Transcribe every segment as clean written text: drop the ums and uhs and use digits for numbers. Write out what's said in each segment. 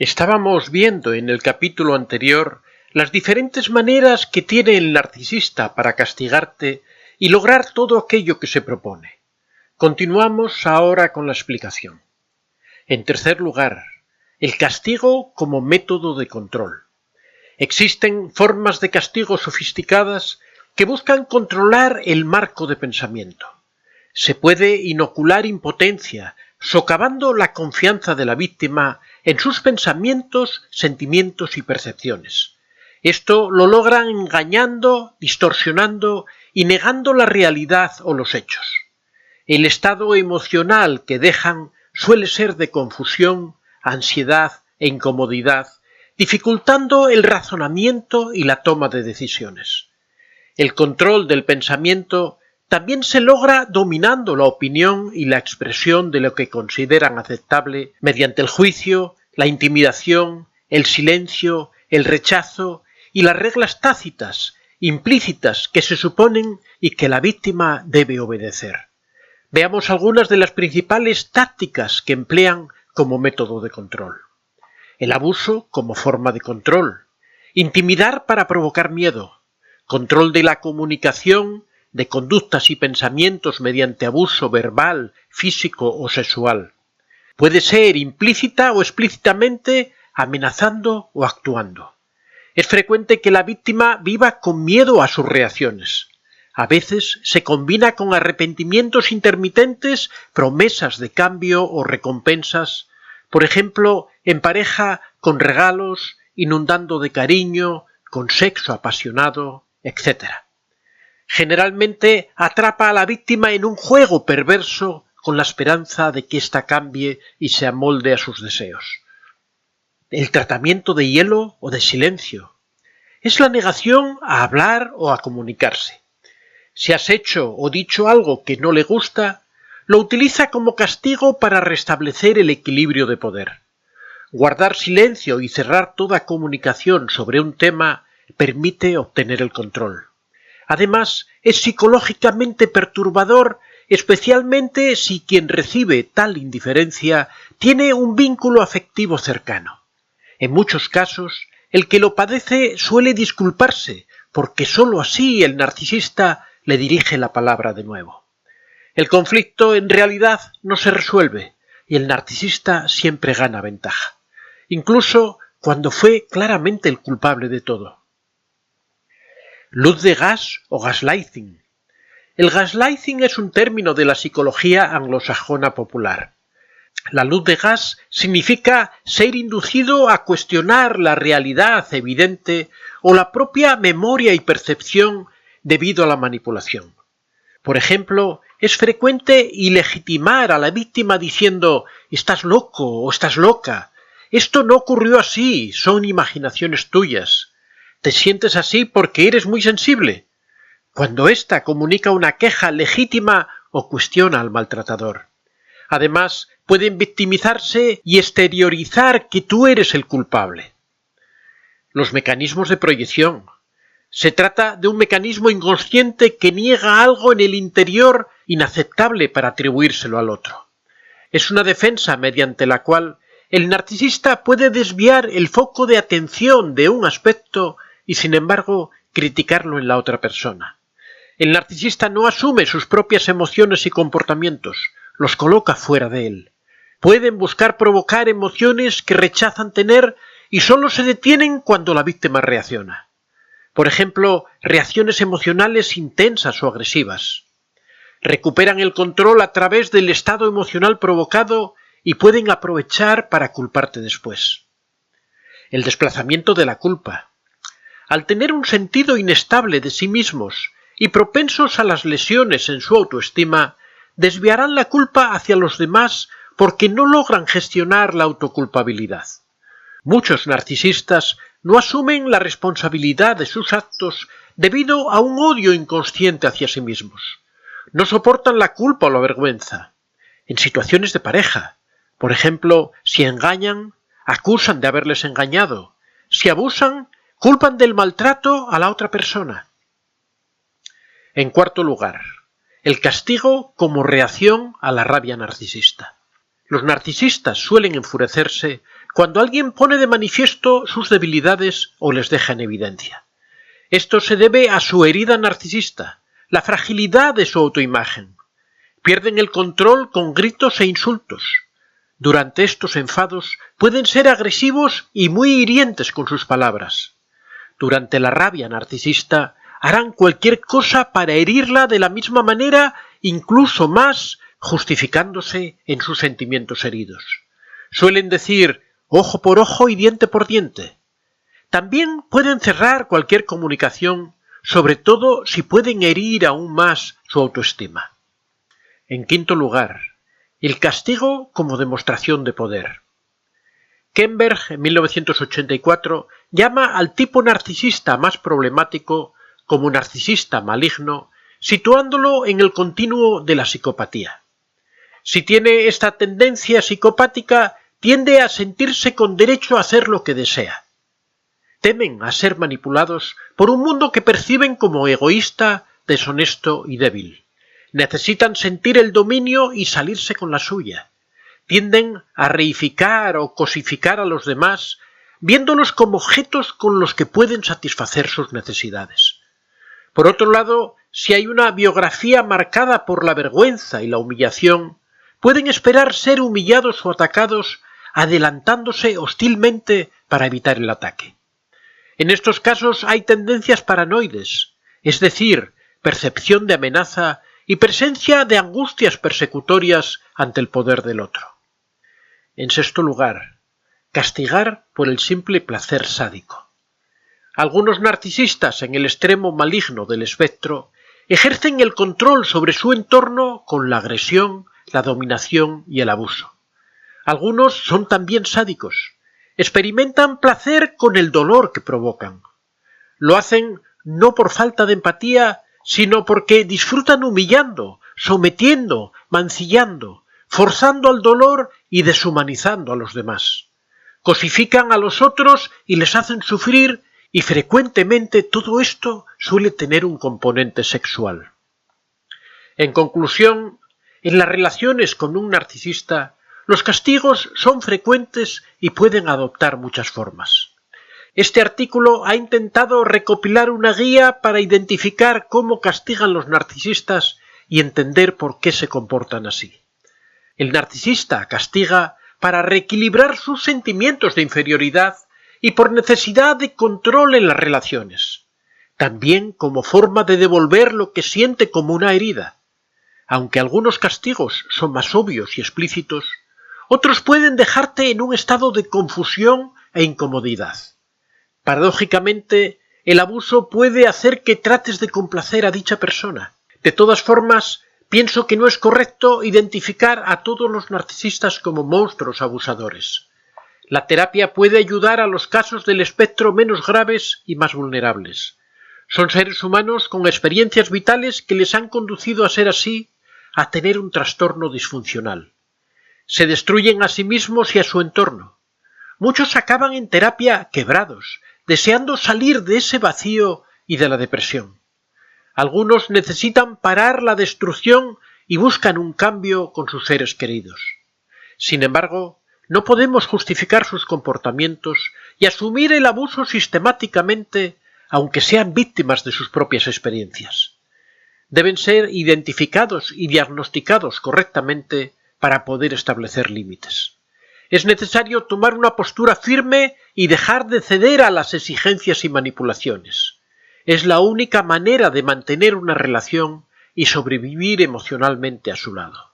Estábamos viendo en el capítulo anterior las diferentes maneras que tiene el narcisista para castigarte y lograr todo aquello que se propone. Continuamos ahora con la explicación. En tercer lugar, el castigo como método de control. Existen formas de castigo sofisticadas que buscan controlar el marco de pensamiento. Se puede inocular impotencia, socavando la confianza de la víctima en sus pensamientos, sentimientos y percepciones. Esto lo logran engañando, distorsionando y negando la realidad o los hechos. El estado emocional que dejan suele ser de confusión, ansiedad e incomodidad, dificultando el razonamiento y la toma de decisiones. El control del pensamiento también se logra dominando la opinión y la expresión de lo que consideran aceptable mediante el juicio, la intimidación, el silencio, el rechazo y las reglas tácitas, implícitas que se suponen y que la víctima debe obedecer. Veamos algunas de las principales tácticas que emplean como método de control. El abuso como forma de control, intimidar para provocar miedo, control de la comunicación, de conductas y pensamientos mediante abuso verbal, físico o sexual. Puede ser implícita o explícitamente amenazando o actuando. Es frecuente que la víctima viva con miedo a sus reacciones. A veces se combina con arrepentimientos intermitentes, promesas de cambio o recompensas, por ejemplo, en pareja con regalos, inundando de cariño, con sexo apasionado, etc. Generalmente atrapa a la víctima en un juego perverso con la esperanza de que ésta cambie y se amolde a sus deseos. El tratamiento de hielo o de silencio es la negación a hablar o a comunicarse. Si has hecho o dicho algo que no le gusta, lo utiliza como castigo para restablecer el equilibrio de poder. Guardar silencio y cerrar toda comunicación sobre un tema permite obtener el control. Además, es psicológicamente perturbador, especialmente si quien recibe tal indiferencia tiene un vínculo afectivo cercano. En muchos casos, el que lo padece suele disculparse, porque sólo así el narcisista le dirige la palabra de nuevo. El conflicto en realidad no se resuelve, y el narcisista siempre gana ventaja, incluso cuando fue claramente el culpable de todo. Luz de gas o gaslighting. El gaslighting es un término de la psicología anglosajona popular. La luz de gas significa ser inducido a cuestionar la realidad evidente o la propia memoria y percepción debido a la manipulación. Por ejemplo, es frecuente ilegitimar a la víctima diciendo «estás loco» o «estás loca», «esto no ocurrió así, son imaginaciones tuyas». ¿Te sientes así porque eres muy sensible? Cuando ésta comunica una queja legítima o cuestiona al maltratador. Además, pueden victimizarse y exteriorizar que tú eres el culpable. Los mecanismos de proyección. Se trata de un mecanismo inconsciente que niega algo en el interior inaceptable para atribuírselo al otro. Es una defensa mediante la cual el narcisista puede desviar el foco de atención de un aspecto y sin embargo criticarlo en la otra persona. El narcisista no asume sus propias emociones y comportamientos, los coloca fuera de él. Pueden buscar provocar emociones que rechazan tener y solo se detienen cuando la víctima reacciona. Por ejemplo, reacciones emocionales intensas o agresivas. Recuperan el control a través del estado emocional provocado y pueden aprovechar para culparte después. El desplazamiento de la culpa. Al tener un sentido inestable de sí mismos y propensos a las lesiones en su autoestima, desviarán la culpa hacia los demás porque no logran gestionar la autoculpabilidad. Muchos narcisistas no asumen la responsabilidad de sus actos debido a un odio inconsciente hacia sí mismos. No soportan la culpa o la vergüenza. En situaciones de pareja, por ejemplo, si engañan, acusan de haberles engañado. Si abusan, culpan del maltrato a la otra persona. En cuarto lugar, el castigo como reacción a la rabia narcisista. Los narcisistas suelen enfurecerse cuando alguien pone de manifiesto sus debilidades o les deja en evidencia. Esto se debe a su herida narcisista, la fragilidad de su autoimagen. Pierden el control con gritos e insultos. Durante estos enfados pueden ser agresivos y muy hirientes con sus palabras. Durante la rabia narcisista harán cualquier cosa para herirla de la misma manera, incluso más, justificándose en sus sentimientos heridos. Suelen decir ojo por ojo y diente por diente. También pueden cerrar cualquier comunicación, sobre todo si pueden herir aún más su autoestima. En quinto lugar, el castigo como demostración de poder. Kemberg, en 1984, llama al tipo narcisista más problemático como narcisista maligno, situándolo en el continuo de la psicopatía. Si tiene esta tendencia psicopática, tiende a sentirse con derecho a hacer lo que desea. Temen a ser manipulados por un mundo que perciben como egoísta, deshonesto y débil. Necesitan sentir el dominio y salirse con la suya. Tienden a reificar o cosificar a los demás, viéndolos como objetos con los que pueden satisfacer sus necesidades. Por otro lado, si hay una biografía marcada por la vergüenza y la humillación, pueden esperar ser humillados o atacados, adelantándose hostilmente para evitar el ataque. En estos casos hay tendencias paranoides, es decir, percepción de amenaza y presencia de angustias persecutorias ante el poder del otro. En sexto lugar, castigar por el simple placer sádico. Algunos narcisistas en el extremo maligno del espectro ejercen el control sobre su entorno con la agresión, la dominación y el abuso. Algunos son también sádicos. Experimentan placer con el dolor que provocan. Lo hacen no por falta de empatía, sino porque disfrutan humillando, sometiendo, mancillando, forzando al dolor y deshumanizando a los demás. Cosifican a los otros y les hacen sufrir, y frecuentemente todo esto suele tener un componente sexual. En conclusión, en las relaciones con un narcisista, los castigos son frecuentes y pueden adoptar muchas formas. Este artículo ha intentado recopilar una guía para identificar cómo castigan los narcisistas y entender por qué se comportan así. El narcisista castiga para reequilibrar sus sentimientos de inferioridad y por necesidad de control en las relaciones, también como forma de devolver lo que siente como una herida. Aunque algunos castigos son más obvios y explícitos, otros pueden dejarte en un estado de confusión e incomodidad. Paradójicamente, el abuso puede hacer que trates de complacer a dicha persona. De todas formas, pienso que no es correcto identificar a todos los narcisistas como monstruos abusadores. La terapia puede ayudar a los casos del espectro menos graves y más vulnerables. Son seres humanos con experiencias vitales que les han conducido a ser así, a tener un trastorno disfuncional. Se destruyen a sí mismos y a su entorno. Muchos acaban en terapia quebrados, deseando salir de ese vacío y de la depresión. Algunos necesitan parar la destrucción y buscan un cambio con sus seres queridos. Sin embargo, no podemos justificar sus comportamientos y asumir el abuso sistemáticamente, aunque sean víctimas de sus propias experiencias. Deben ser identificados y diagnosticados correctamente para poder establecer límites. Es necesario tomar una postura firme y dejar de ceder a las exigencias y manipulaciones. Es la única manera de mantener una relación y sobrevivir emocionalmente a su lado.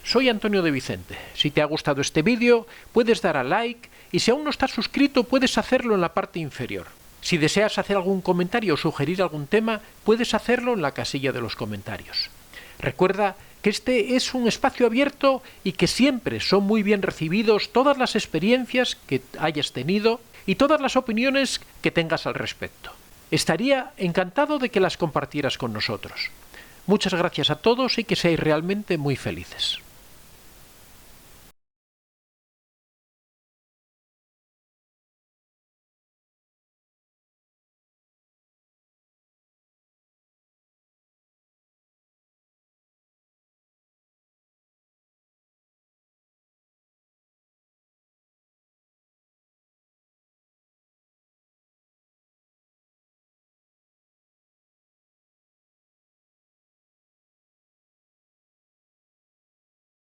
Soy Antonio de Vicente. Si te ha gustado este vídeo, puedes dar a like y si aún no estás suscrito, puedes hacerlo en la parte inferior. Si deseas hacer algún comentario o sugerir algún tema, puedes hacerlo en la casilla de los comentarios. Recuerda que este es un espacio abierto y que siempre son muy bien recibidos todas las experiencias que hayas tenido y todas las opiniones que tengas al respecto. Estaría encantado de que las compartieras con nosotros. Muchas gracias a todos y que seáis realmente muy felices.